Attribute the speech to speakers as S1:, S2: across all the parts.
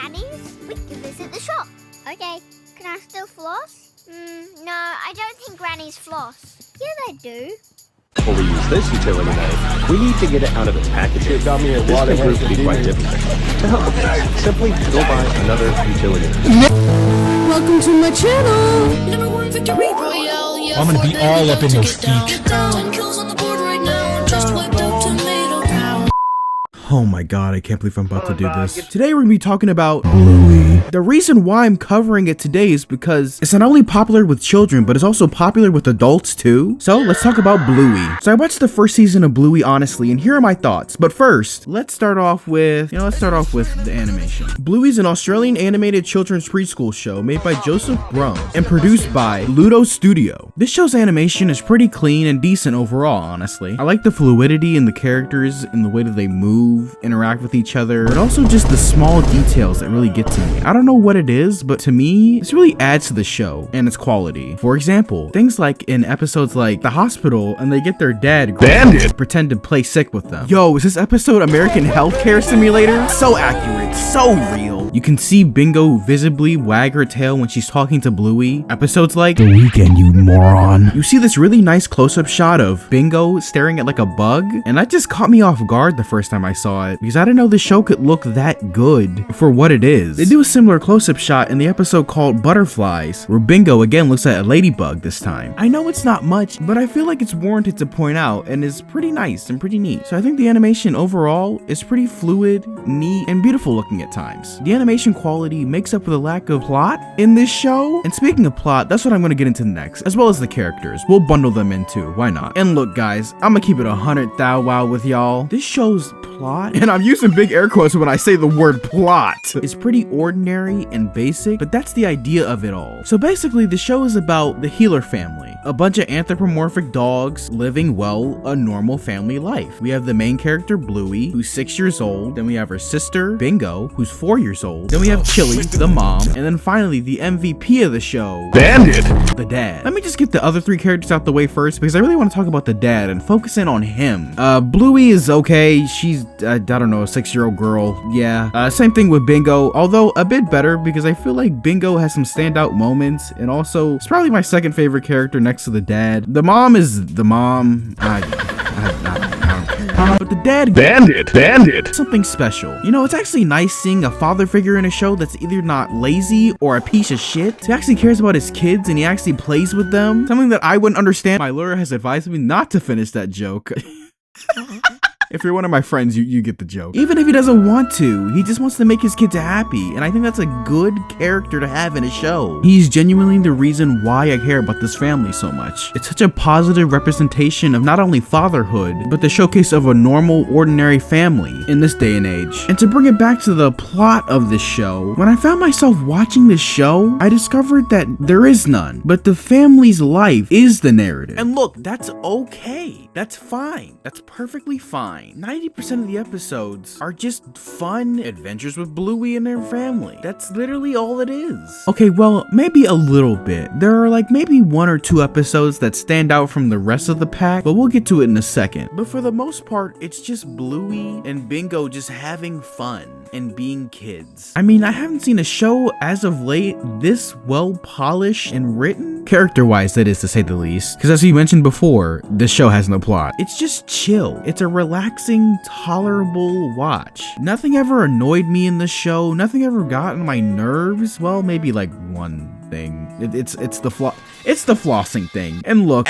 S1: Granny's, we can visit the shop. Okay, can I still floss? No, I don't think Granny's floss. Yeah, they do.
S2: Before we use this utility knife, we need to get it out of its packaging. This can prove to be quite difficult. To help with this, simply go buy another utility knife.
S3: Welcome to my channel!
S4: I'm gonna be all up in your feet.
S5: Oh my god, I can't believe I'm about to do this. Today we're gonna be talking about Bluey. The reason why I'm covering it today is because it's not only popular with children, but it's also popular with adults too. So let's talk about Bluey. So I watched the first season of Bluey, honestly, and here are my thoughts. But first, let's start off with the animation. Bluey's an Australian animated children's preschool show made by Joseph Brum and produced by Ludo Studio. This show's animation is pretty clean and decent overall, honestly. I like the fluidity in the characters and the way that they move, interact with each other, but also just the small details that really get to me. I don't know what it is, but to me, this really adds to the show and its quality. For example, things like in episodes like the hospital and they get their dad Bandit pretend to play sick with them. Yo, is this episode American Healthcare Simulator? So accurate, so real. You can see Bingo visibly wag her tail when she's talking to Bluey. Episodes like The Weekend, you moron. You see this really nice close-up shot of Bingo staring at like a bug, and that just caught me off guard the first time I saw it, because I didn't know the show could look that good for what it is. They do a similar close-up shot in the episode called Butterflies, where Bingo again looks at a ladybug this time. I know it's not much, but I feel like it's warranted to point out and is pretty nice and pretty neat. So I think the animation overall is pretty fluid, neat, and beautiful looking at times. The animation quality makes up for the lack of plot in this show. And speaking of plot, that's what I'm gonna get into next, as well as the characters. We'll bundle them in too, why not? And look guys, I'm gonna keep it 100 thou wow with y'all. This show's plot, and I'm using big air quotes when I say the word plot, is pretty ordinary and basic, but that's the idea of it all. So basically the show is about the Healer family, a bunch of anthropomorphic dogs living, well, a normal family life. We have the main character Bluey, who's 6 years old, then we have her sister Bingo, who's 4 years old, then we have Chili, the mom, and then finally the MVP of the show, Bandit, the dad. Let me just get the other 3 characters out the way first, because I really want to talk about the dad and focus in on him. Bluey is okay, she's I don't know, a 6-year-old girl, yeah. Same thing with Bingo, although a bit better because I feel like Bingo has some standout moments, and also it's probably my second favorite character next to the dad. The mom is the mom. I don't care. But the dad, Bandit, something special. You know, it's actually nice seeing a father figure in a show that's either not lazy or a piece of shit. He actually cares about his kids and he actually plays with them. Something that I wouldn't understand. My lawyer has advised me not to finish that joke. If you're one of my friends, you get the joke. Even if he doesn't want to, he just wants to make his kids happy, and I think that's a good character to have in a show. He's genuinely the reason why I care about this family so much. It's such a positive representation of not only fatherhood, but the showcase of a normal, ordinary family in this day and age. And to bring it back to the plot of this show, when I found myself watching this show, I discovered that there is none, but the family's life is the narrative. And look, that's okay. That's fine. That's perfectly fine. 90% of the episodes are just fun adventures with Bluey and their family. That's literally all it is. Okay, well, maybe a little bit. There are like maybe 1 or 2 episodes that stand out from the rest of the pack, but we'll get to it in a second. But for the most part, it's just Bluey and Bingo just having fun and being kids. I mean, I haven't seen a show as of late this well polished and written, character-wise that is to say the least, because as we mentioned before, this show has no plot. It's just chill. It's a relaxing, tolerable watch. Nothing ever annoyed me in the show. Nothing ever got on my nerves. Well, maybe like one thing. It's the flossing thing. And look,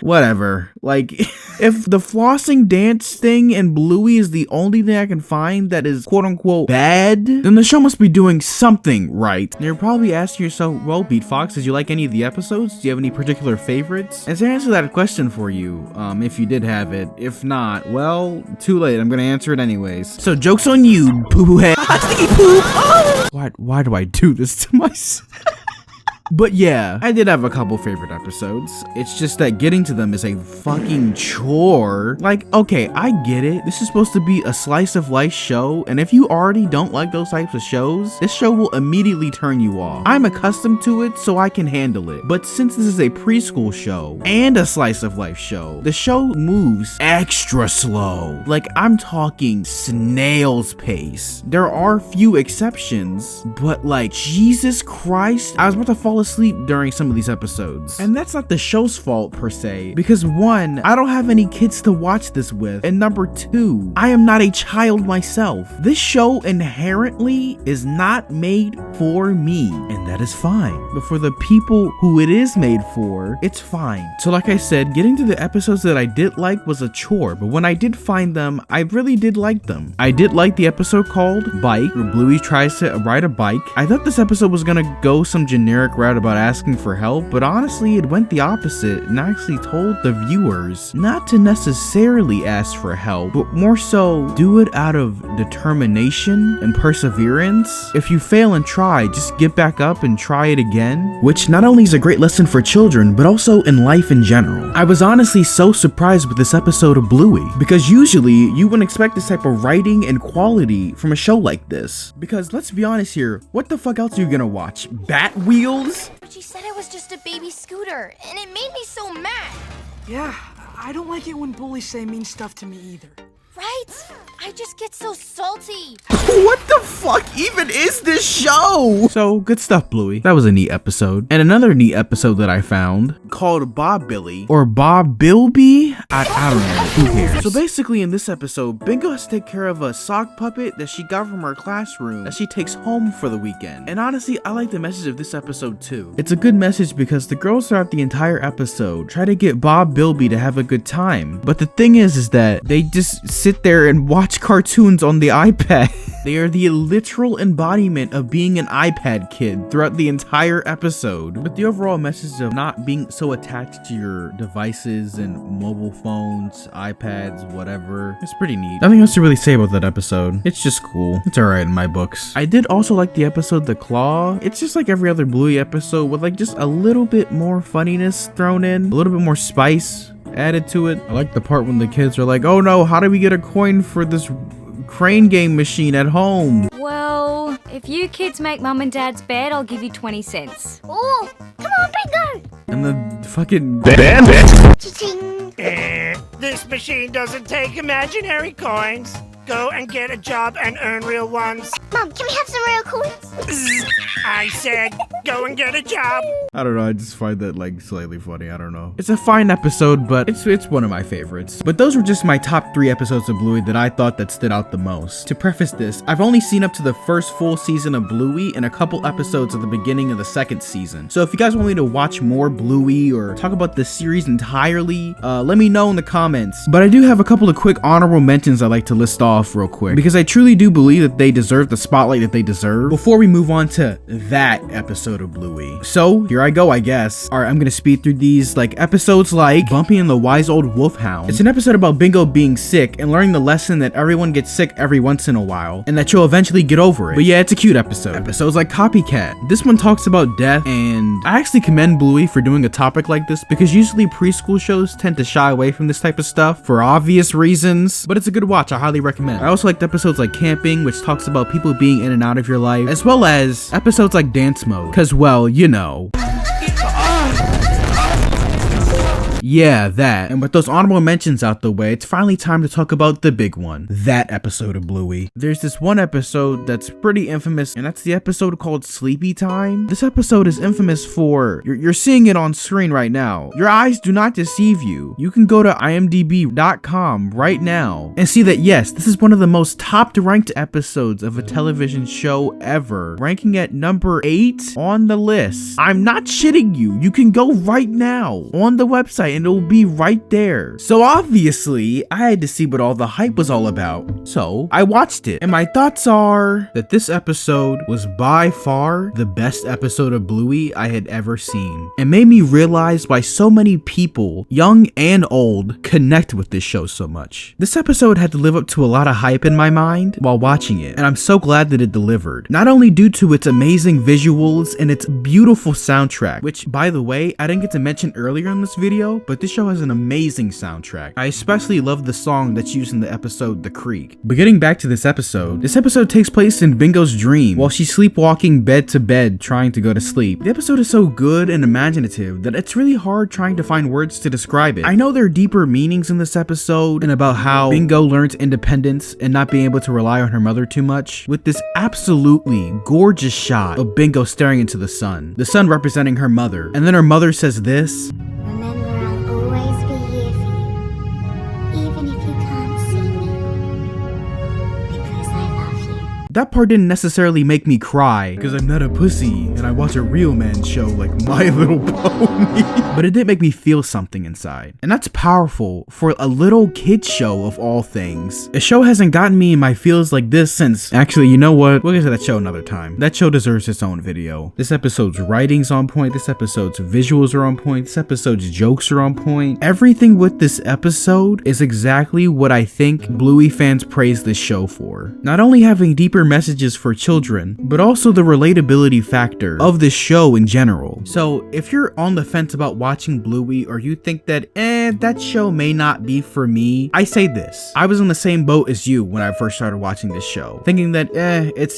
S5: whatever. Like, if the flossing dance thing and Bluey is the only thing I can find that is quote-unquote bad, then the show must be doing something right. And you're probably asking yourself, well, Beat Fox, did you like any of the episodes? Do you have any particular favorites? And to answer that question for you, if you did have it, if not, well, too late. I'm gonna answer it anyways. So joke's on you, poo-poo head. Why do I do this to myself? But yeah, I did have a couple favorite episodes. It's just that getting to them is a fucking chore. Like, okay, I get it. This is supposed to be a slice of life show, and if you already don't like those types of shows, this show will immediately turn you off. I'm accustomed to it, so I can handle it. But since this is a preschool show and a slice of life show, the show moves extra slow. Like, I'm talking snail's pace. There are few exceptions, but like, Jesus Christ, I was about to fall asleep during some of these episodes. And that's not the show's fault per se, because one, I don't have any kids to watch this with, and number two, I am not a child myself. This show inherently is not made for me, and that is fine. But for the people who it is made for, it's fine. So like I said, getting to the episodes that I did like was a chore, but when I did find them, I really did like them. I did like the episode called Bike, where Bluey tries to ride a bike. I thought this episode was gonna go some generic route about asking for help, but honestly it went the opposite and actually told the viewers not to necessarily ask for help, but more so do it out of determination and perseverance. If you fail and try, just get back up and try it again, which not only is a great lesson for children, but also in life in general. I was honestly so surprised with this episode of Bluey, because usually you wouldn't expect this type of writing and quality from a show like this. Because let's be honest here, what the fuck else are you gonna watch? Bat Wheels?
S6: But she said it was just a baby scooter, and it made me so mad.
S7: Yeah, I don't like it when bullies say mean stuff to me either.
S6: Right? I just get so salty.
S5: What the fuck even is this show? So, good stuff, Bluey. That was a neat episode. And another neat episode that I found called Bob Billy or Bob Bilby? I don't know. Who cares? So basically in this episode, Bingo has to take care of a sock puppet that she got from her classroom that she takes home for the weekend. And honestly, I like the message of this episode too. It's a good message because the girls throughout the entire episode try to get Bob Bilby to have a good time. But the thing is that they just sit there and watch cartoons on the iPad. They are the literal embodiment of being an iPad kid throughout the entire episode. But the overall message of not being so attached to your devices and mobile phones, iPads, whatever, it's pretty neat. Nothing else to really say about that episode. It's just cool. It's alright in my books. I did also like the episode The Claw. It's just like every other Bluey episode with like just a little bit more funniness thrown in, a little bit more spice added to it. I like the part when the kids are like, oh no, how do we get a coin for this crane game machine at home?
S8: Well, if you kids make mum and dad's bed, I'll give you 20 cents.
S1: Oh, come on, Bingo.
S5: And the fucking
S2: Bandit!
S1: Cha-ching.
S9: This machine doesn't take imaginary coins. Go and get a job and earn real ones.
S1: Mom, can we have some real coins?
S9: I said, go and get a job.
S5: I don't know, I just find that like slightly funny, I don't know. It's a fine episode, but it's one of my favorites. But those were just my top 3 episodes of Bluey that I thought that stood out the most. To preface this, I've only seen up to the first full season of Bluey and a couple episodes at the beginning of the second season. So if you guys want me to watch more Bluey or talk about the series entirely, let me know in the comments. But I do have a couple of quick honorable mentions I'd like to list off real quick, because I truly do believe that they deserve the spotlight that they deserve before we move on to that episode of Bluey. So here I go, I guess. Alright, I'm gonna speed through these, like episodes like Bumpy and the Wise Old Wolfhound. It's an episode about Bingo being sick and learning the lesson that everyone gets sick every once in a while and that you'll eventually get over it. But yeah, it's a cute episode. Episodes like Copycat. This one talks about death, and I actually commend Bluey for doing a topic like this because usually preschool shows tend to shy away from this type of stuff for obvious reasons, but it's a good watch. I highly recommend. I also liked episodes like Camping, which talks about people being in and out of your life, as well as episodes like Dance Mode, cause well, you know. Yeah, that. And with those honorable mentions out the way, it's finally time to talk about the big one. That episode of Bluey. There's this one episode that's pretty infamous, and that's the episode called Sleepy Time. This episode is infamous for, you're seeing it on screen right now. Your eyes do not deceive you. You can go to imdb.com right now and see that yes, this is one of the most top ranked episodes of a television show ever, ranking at number 8 on the list. I'm not shitting you. You can go right now on the website website and it'll be right there. So obviously, I had to see what all the hype was all about. So I watched it, and my thoughts are that this episode was by far the best episode of Bluey I had ever seen. It made me realize why so many people, young and old, connect with this show so much. This episode had to live up to a lot of hype in my mind while watching it, and I'm so glad that it delivered. Not only due to its amazing visuals and its beautiful soundtrack, which, by the way, I didn't get to mention earlier in this video, but this show has an amazing soundtrack. I especially love the song that's used in the episode The Creek. But getting back to this episode takes place in Bingo's dream while she's sleepwalking bed to bed trying to go to sleep. The episode is so good and imaginative that it's really hard trying to find words to describe it. I know there are deeper meanings in this episode and about how Bingo learns independence and not being able to rely on her mother too much, with this absolutely gorgeous shot of Bingo staring into the sun representing her mother, and then her mother says this:
S1: Remember, I'll always be here for you, even if you can't see me, because I love you.
S5: That part didn't necessarily make me cry, because I'm not a pussy and I watch a real man show like My Little Pony. But it did make me feel something inside. And that's powerful for a little kid show of all things. A show hasn't gotten me in my feels like this since... Actually, you know what? We'll get to that show another time. That show deserves its own video. This episode's writing's on point. This episode's visuals are on point. This episode's jokes are on point. Everything with this episode is exactly what I think Bluey fans praise this show for. Not only having deeper messages for children, but also the relatability factor of this show in general. So if you're on the fence about watching Bluey, or you think that that show may not be for me, I say this: I was in the same boat as you when I first started watching this show, thinking that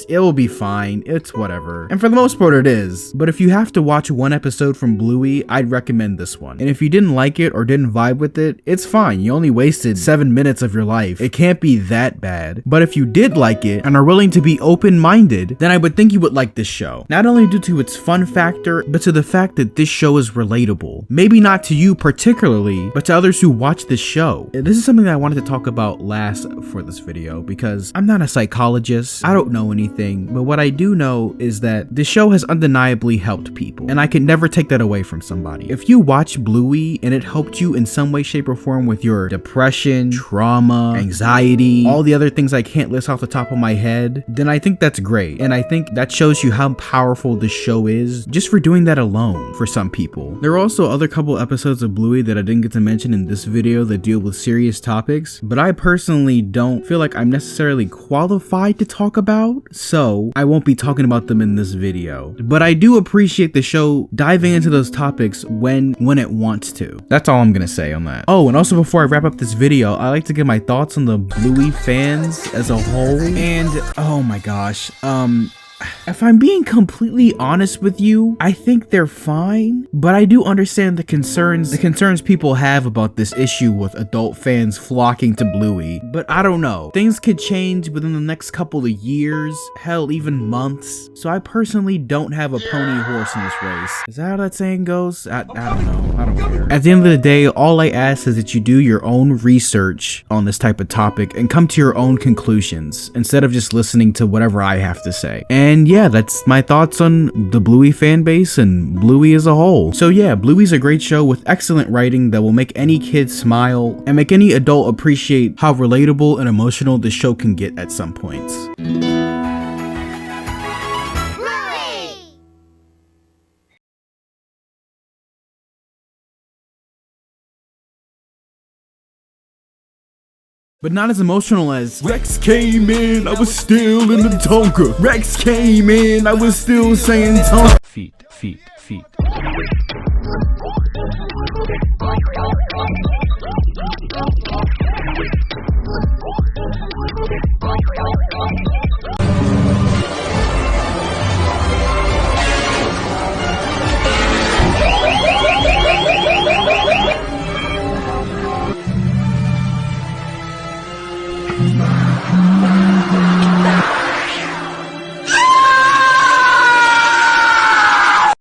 S5: it'll be fine, it's whatever, and for the most part it is. But if you have to watch one episode from Bluey, I'd recommend this one. And if you didn't like it or didn't vibe with it, it's fine. You only wasted 7 minutes of your life. It can't be that bad. But if you did like it and are willing to be open-minded, then I would think you would like this show. Not only due to its fun factor, but to the fact that this show is relatable. Maybe not to you particularly, but to others who watch this show. This is something that I wanted to talk about last for this video, because I'm not a psychologist, I don't know anything, but what I do know is that this show has undeniably helped people, and I could never take that away from somebody. If you watch Bluey and it helped you in some way, shape, or form with your depression, trauma, anxiety, all the other things I can't list off the top of my head, then I think that's great. And I think that shows you how powerful this show is just for doing that alone for some people. There are also other couple episodes of Bluey that I didn't get to mention in this video that deal with serious topics, but I personally don't feel like I'm necessarily qualified to talk about, so I won't be talking about them in this video. But I do appreciate the show diving into those topics when it wants to. That's all I'm gonna say on that. Oh, and also before I wrap up this video, I like to give my thoughts on the Bluey fans as a whole. And oh my gosh, if I'm being completely honest with you, I think they're fine, but I do understand the concerns people have about this issue with adult fans flocking to Bluey. But I don't know. Things could change within the next couple of years, hell, even months. So I personally don't have a pony horse in this race. Is that how that saying goes? I don't know. I don't care. At the end of the day, all I ask is that you do your own research on this type of topic and come to your own conclusions instead of just listening to whatever I have to say. And yeah, that's my thoughts on the Bluey fan base and Bluey as a whole. So yeah, Bluey's a great show with excellent writing that will make any kid smile and make any adult appreciate how relatable and emotional the show can get at some points. But not as emotional as Rex came in, I was still in the Tonka. Rex came in, I was still saying Tonka. Feet.